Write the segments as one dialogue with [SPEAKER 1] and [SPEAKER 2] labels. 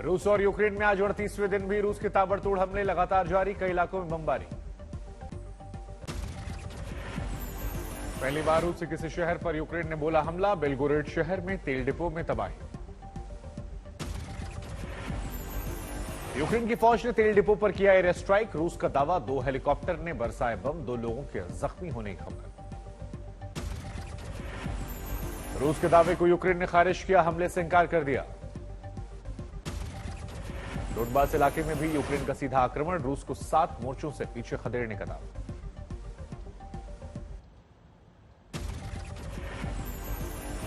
[SPEAKER 1] रूस और यूक्रेन में आज 38वें दिन भी रूस के ताबड़तोड़ हमले लगातार जारी, कई इलाकों में बमबारी। पहली बार रूस के किसी शहर पर यूक्रेन ने बोला हमला, बेलगोरेड शहर में तेल डिपो में तबाही। यूक्रेन की फौज ने तेल डिपो पर किया एयर स्ट्राइक, रूस का दावा 2 हेलीकॉप्टर ने बरसाए बम, 2 लोगों के जख्मी होने की खबर। रूस के दावे को यूक्रेन ने खारिज किया, हमले से इंकार कर दिया। डोनबास इलाके में भी यूक्रेन का सीधा आक्रमण, रूस को 7 मोर्चों से पीछे खदेड़ने का दावा।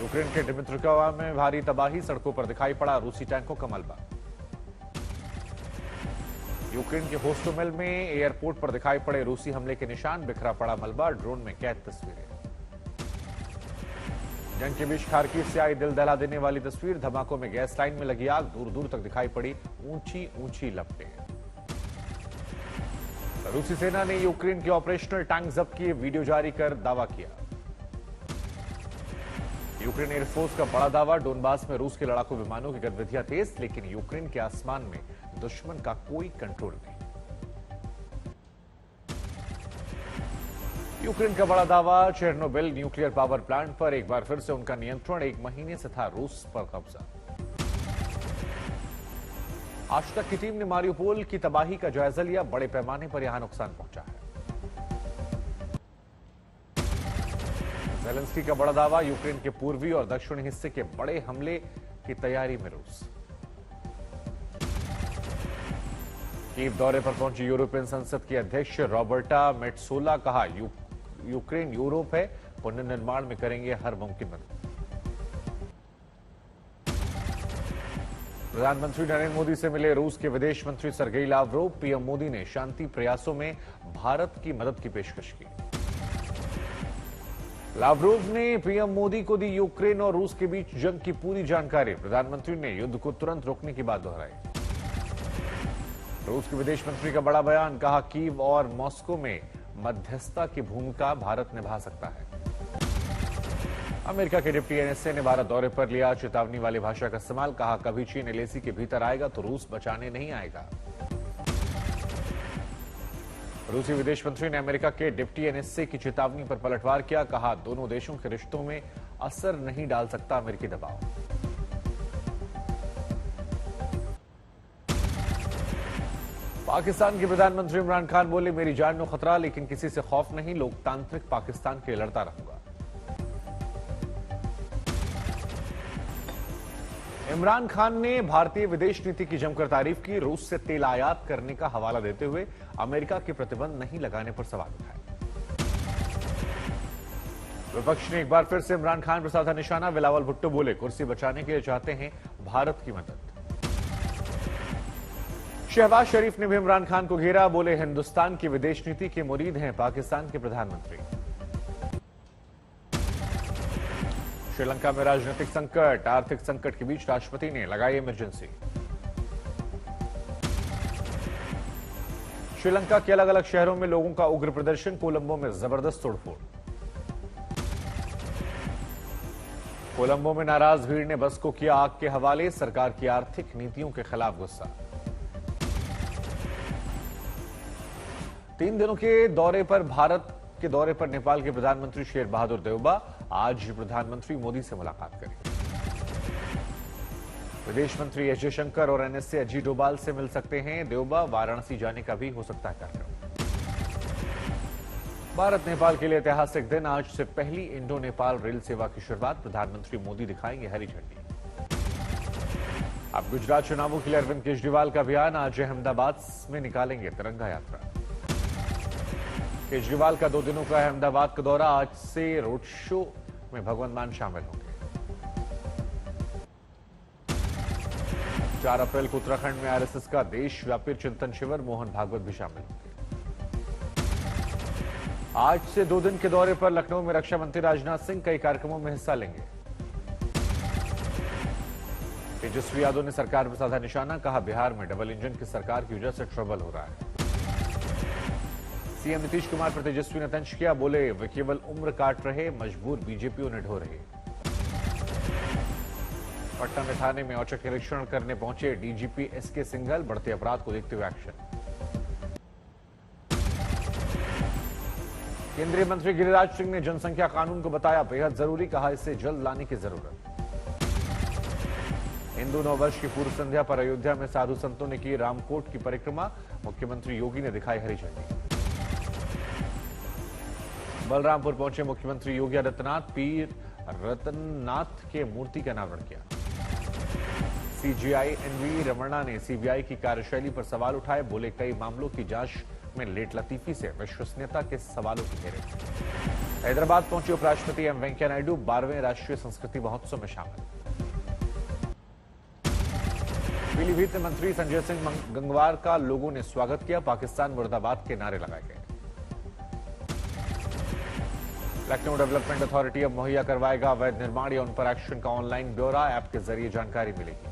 [SPEAKER 1] यूक्रेन के डिमित्रोवा में भारी तबाही, सड़कों पर दिखाई पड़ा रूसी टैंकों का मलबा। यूक्रेन के होस्टोमेल में एयरपोर्ट पर दिखाई पड़े रूसी हमले के निशान, बिखरा पड़ा मलबा, ड्रोन में कैद तस्वीरें। जंग के बीच खार्किव से आई दिल दहला देने वाली तस्वीर, धमाकों में गैस लाइन में लगी आग, दूर दूर तक दिखाई पड़ी ऊंची ऊंची लपटें। रूसी सेना ने यूक्रेन के ऑपरेशनल टैंक जब्त किए, वीडियो जारी कर दावा किया। यूक्रेन एयरफोर्स का बड़ा दावा, डोनबास में रूस के लड़ाकू विमानों की गतिविधियां तेज, लेकिन यूक्रेन के आसमान में दुश्मन का कोई कंट्रोल नहीं। यूक्रेन का बड़ा दावा, चेर्नोबिल न्यूक्लियर पावर प्लांट पर एक बार फिर से उनका नियंत्रण, 1 महीने से था रूस पर कब्जा। आज तक की टीम ने मारियोपोल की तबाही का जायजा लिया, बड़े पैमाने पर यहां नुकसान पहुंचा है। ज़ेलेंस्की का बड़ा दावा, यूक्रेन के पूर्वी और दक्षिणी हिस्से के बड़े हमले की तैयारी में रूस। कीव दौरे पर पहुंची यूरोपियन संसद की अध्यक्ष रॉबर्टा मेट्सोला, कहा यूक्रेन यूरोप है, पुनर्निर्माण में करेंगे हर मुमकिन मदद। प्रधानमंत्री नरेंद्र मोदी से मिले रूस के विदेश मंत्री सर्गेई लावरोव, पीएम मोदी ने शांति प्रयासों में भारत की मदद की पेशकश की। लावरोव ने पीएम मोदी को दी यूक्रेन और रूस के बीच जंग की पूरी जानकारी, प्रधानमंत्री ने युद्ध को तुरंत रोकने की बात दोहराई। रूस के विदेश मंत्री का बड़ा बयान, कहा कीव और मॉस्को में मध्यस्थता की भूमिका भारत निभा सकता है। अमेरिका के डिप्टी एनएसए ने भारत दौरे पर लिया चेतावनी वाली भाषा का इस्तेमाल, कहा कभी चीन एलएसी के भीतर आएगा तो रूस बचाने नहीं आएगा। रूसी विदेश मंत्री ने अमेरिका के डिप्टी एनएसए की चेतावनी पर पलटवार किया, कहा दोनों देशों के रिश्तों में असर नहीं डाल सकता अमेरिकी दबाव। पाकिस्तान के प्रधानमंत्री इमरान खान बोले, मेरी जान को खतरा लेकिन किसी से खौफ नहीं, लोकतांत्रिक पाकिस्तान के लिए लड़ता रहूंगा। इमरान खान ने भारतीय विदेश नीति की जमकर तारीफ की, रूस से तेल आयात करने का हवाला देते हुए अमेरिका के प्रतिबंध नहीं लगाने पर सवाल उठाए। विपक्ष ने एक बार फिर से इमरान खान पर साधा निशाना, बिलावल भुट्टो बोले कुर्सी बचाने के लिए चाहते हैं भारत की मदद। शहबाज शरीफ ने भी इमरान खान को घेरा, बोले हिंदुस्तान की विदेश नीति के मुरीद हैं पाकिस्तान के प्रधानमंत्री। श्रीलंका में राजनीतिक संकट, आर्थिक संकट के बीच राष्ट्रपति ने लगाई इमरजेंसी। श्रीलंका के अलग अलग शहरों में लोगों का उग्र प्रदर्शन, कोलंबो में जबरदस्त तोड़फोड़। कोलंबो में नाराज भीड़ ने बस को किया आग के हवाले, सरकार की आर्थिक नीतियों के खिलाफ गुस्सा। 3 दिनों के दौरे पर भारत के दौरे पर नेपाल के प्रधानमंत्री शेर बहादुर देउबा आज प्रधानमंत्री मोदी से मुलाकात करेंगे। विदेश मंत्री एस जयशंकर और एनएसए अजीत डोभाल से मिल सकते हैं देउबा, वाराणसी जाने का भी हो सकता है कार्यक्रम। भारत नेपाल के लिए ऐतिहासिक दिन, आज से पहली इंडो नेपाल रेल सेवा की शुरुआत, प्रधानमंत्री मोदी दिखाएंगे हरी झंडी। अब गुजरात चुनावों के लिए अरविंद केजरीवाल का अभियान, आज अहमदाबाद में निकालेंगे तिरंगा यात्रा। केजरीवाल का 2 दिनों का अहमदाबाद का दौरा, आज से रोड शो में भगवंत मान शामिल होंगे। 4 अप्रैल को उत्तराखंड में आरएसएस का देशव्यापी चिंतन शिविर, मोहन भागवत भी शामिल होंगे। आज से 2 दिन के दौरे पर लखनऊ में रक्षा मंत्री राजनाथ सिंह कई कार्यक्रमों में हिस्सा लेंगे। तेजस्वी यादव ने सरकार पर साधा निशाना, कहा बिहार में डबल इंजन की सरकार की वजह से ट्रबल हो रहा है। सीएम नीतीश कुमार पर तेजस्वी ने तंज किया, बोले वे केवल उम्र काट रहे, मजबूर बीजेपी उन्हें ढो रही। पटना में थाने में औचक निरीक्षण करने पहुंचे डीजीपी एसके सिंघल। बढ़ते अपराध को देखते हुए एक्शन। केंद्रीय मंत्री गिरिराज सिंह ने जनसंख्या कानून को बताया बेहद जरूरी, कहा इससे जल्द लाने की जरूरत। हिंदू नववर्ष की पूर्व संध्या पर अयोध्या में साधु संतों ने की रामकोट की परिक्रमा। मुख्यमंत्री योगी ने दिखाई हरी झंडी। बलरामपुर पहुंचे मुख्यमंत्री योगी आदित्यनाथ। पीर रतननाथ के मूर्ति का अनावरण किया। सीजीआई एनवी रमन्ना ने सीबीआई की कार्यशैली पर सवाल उठाए। बोले कई मामलों की जांच में लेट लतीफी से विश्वसनीयता के सवालों की घेरे। हैदराबाद पहुंचे उपराष्ट्रपति एम वेंकैया नायडू। 12वें राष्ट्रीय संस्कृति महोत्सव में शामिल। पीलीभीत में मंत्री संजय सिंह गंगवार का लोगों ने स्वागत किया। पाकिस्तान मुर्दाबाद के नारे लगाए गए। लखनऊ डेवलपमेंट अथॉरिटी अब मुहैया करवाएगा अवैध निर्माण या उन पर एक्शन का ऑनलाइन ब्यौरा। ऐप के जरिए जानकारी मिलेगी।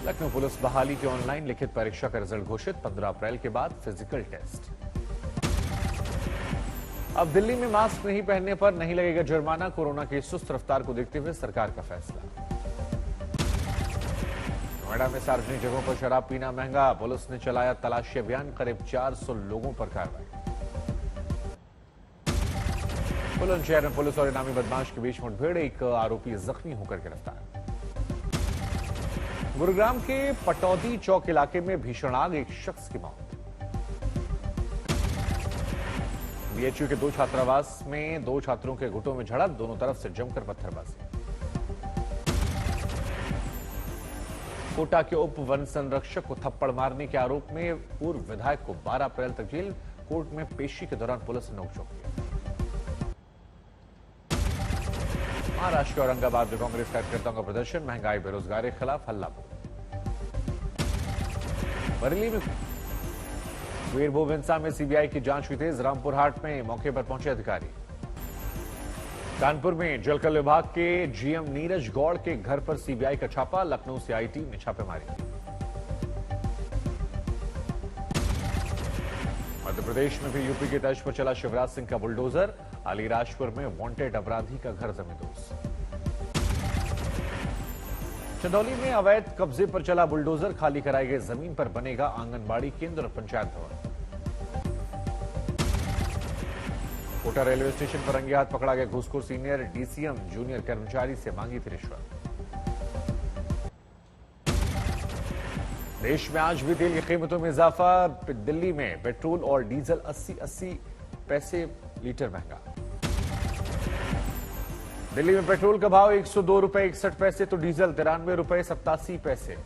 [SPEAKER 1] लखनऊ पुलिस बहाली की ऑनलाइन लिखित परीक्षा का रिजल्ट घोषित। 15 अप्रैल के बाद फिजिकल टेस्ट। अब दिल्ली में मास्क नहीं पहनने पर नहीं लगेगा जुर्माना। कोरोना की सुस्त रफ्तार को देखते हुए सरकार का फैसला। नोएडा में सार्वजनिक जगहों पर शराब पीना महंगा। पुलिस ने चलाया तलाशी अभियान। करीब 400 लोगों पर कार्रवाई। बुलंदशहर में पुलिस और इनामी बदमाश के बीच मुठभेड़। एक आरोपी जख्मी होकर गिरफ्तार। गुरुग्राम के पटौदी चौक इलाके में भीषण आग। एक शख्स की मौत। बीएचयू के 2 छात्रावास में 2 छात्रों के गुटों में झड़प। दोनों तरफ से जमकर पत्थरबाजी। कोटा के उप वन संरक्षक को थप्पड़ मारने के आरोप में पूर्व विधायक को 12 अप्रैल तक जेल। कोर्ट में पेशी के दौरान पुलिस ने नोकझोंक किया। महाराष्ट्र के औरंगाबाद में कांग्रेस कार्यकर्ताओं का प्रदर्शन। महंगाई बेरोजगारी के खिलाफ हल्ला बोल। बरेली में वीरभूम हिंसा में सीबीआई की जांच हुई तेज। रामपुर हाट में मौके पर पहुंचे अधिकारी। कानपुर में जलकल विभाग के जीएम नीरज गौड़ के घर पर सीबीआई का छापा। लखनऊ से आई टीम ने छापेमारी की। मध्य प्रदेश में भी यूपी की तर्ज पर चला शिवराज सिंह का बुलडोजर। अलीराजपुर में वांटेड अपराधी का घर जमींदोज। चंदौली में अवैध कब्जे पर चला बुलडोजर। खाली कराई गई जमीन पर बनेगा आंगनबाड़ी केंद्र और पंचायत भवन। कोटा रेलवे स्टेशन पर रंगे हाथ पकड़ा गया घूसखोर। सीनियर डीसीएम जूनियर कर्मचारी से मांगी थी रिश्वत। देश में आज भी तेल की कीमतों में इजाफा। दिल्ली में पेट्रोल और डीजल 80 पैसे लीटर महंगा। दिल्ली में पेट्रोल का भाव 102 रुपए 61 पैसे तो डीजल 93 रुपए 87 पैसे।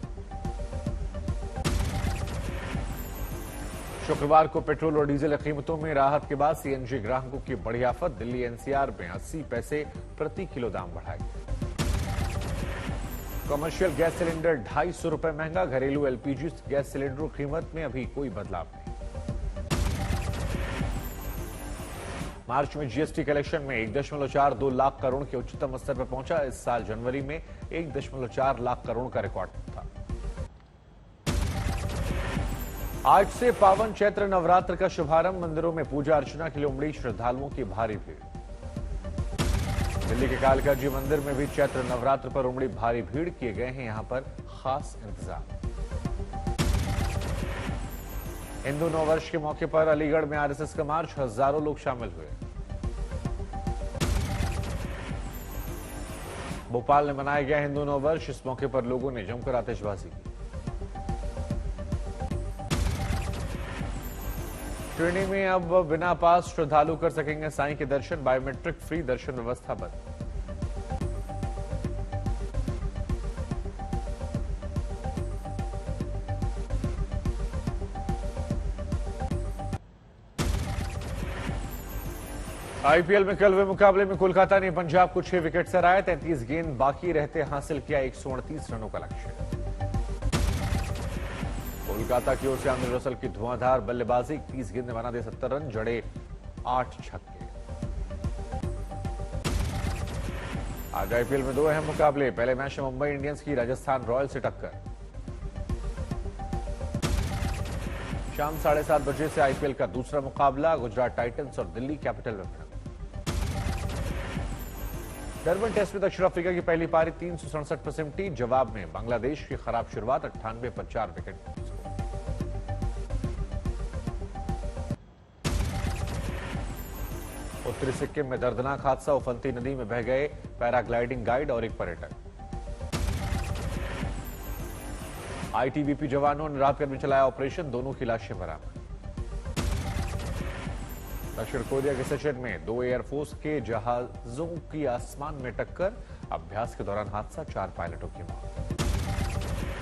[SPEAKER 1] शुक्रवार को पेट्रोल और डीजल की कीमतों में राहत के बाद सीएनजी ग्राहकों की बड़ी आफत। दिल्ली एनसीआर में 80 पैसे प्रति किलो दाम बढ़ाए गए। कमर्शियल गैस सिलेंडर 250 रुपए महंगा। घरेलू एलपीजी गैस सिलेंडर कीमत में अभी कोई बदलाव नहीं। मार्च में जीएसटी कलेक्शन में 1.42 लाख करोड़ के उच्चतम स्तर पर पहुंचा। इस साल जनवरी में 1.4 लाख करोड़ का रिकॉर्ड था। आज से पावन चैत्र नवरात्र का शुभारंभ। मंदिरों में पूजा अर्चना के लिए उमड़ी श्रद्धालुओं की भारी भीड़। दिल्ली के कालका जी मंदिर में भी चैत्र नवरात्र पर उमड़ी भारी भीड़। किए गए हैं यहां पर खास इंतजाम। हिंदू नववर्ष के मौके पर अलीगढ़ में आरएसएस का मार्च। हजारों लोग शामिल हुए। भोपाल में मनाया गया हिंदू नववर्ष। इस मौके पर लोगों ने जमकर आतिशबाजी की। ट्रेनी में अब बिना पास श्रद्धालु कर सकेंगे साईं के दर्शन। बायोमेट्रिक फ्री दर्शन व्यवस्था बंद। आईपीएल में कल हुए मुकाबले में कोलकाता ने पंजाब को 6 विकेट से हराया। 33 गेंद बाकी रहते हासिल किया 138 रनों का लक्ष्य। कोलकाता की ओर से आंद्रे रसल की धुआंधार बल्लेबाजी। 30 गेंद में बना दे 70 रन। जड़े 8 छक्के। आज आईपीएल में 2 अहम मुकाबले। पहले मैच में मुंबई इंडियंस की राजस्थान रॉयल्स से टक्कर। शाम 7:30 बजे से आईपीएल का दूसरा मुकाबला। गुजरात टाइटंस और दिल्ली कैपिटल में भिड़ंत। डरबन टेस्ट में दक्षिण अफ्रीका की पहली पारी 367 पर सिमटी। जवाब में बांग्लादेश की खराब शुरुआत 98 पर 4 विकेट। उत्तरी सिक्किम में दर्दनाक हादसा, उफनती नदी में बह गए पैराग्लाइडिंग गाइड और एक पर्यटक। आईटीबीपी जवानों ने रात भर में चलाया ऑपरेशन, दोनों की लाशें बरामद। दक्षिण कोरिया के सिचुएन में 2 एयरफोर्स के जहाजों की आसमान में टक्कर, अभ्यास के दौरान हादसा, 4 पायलटों की मौत।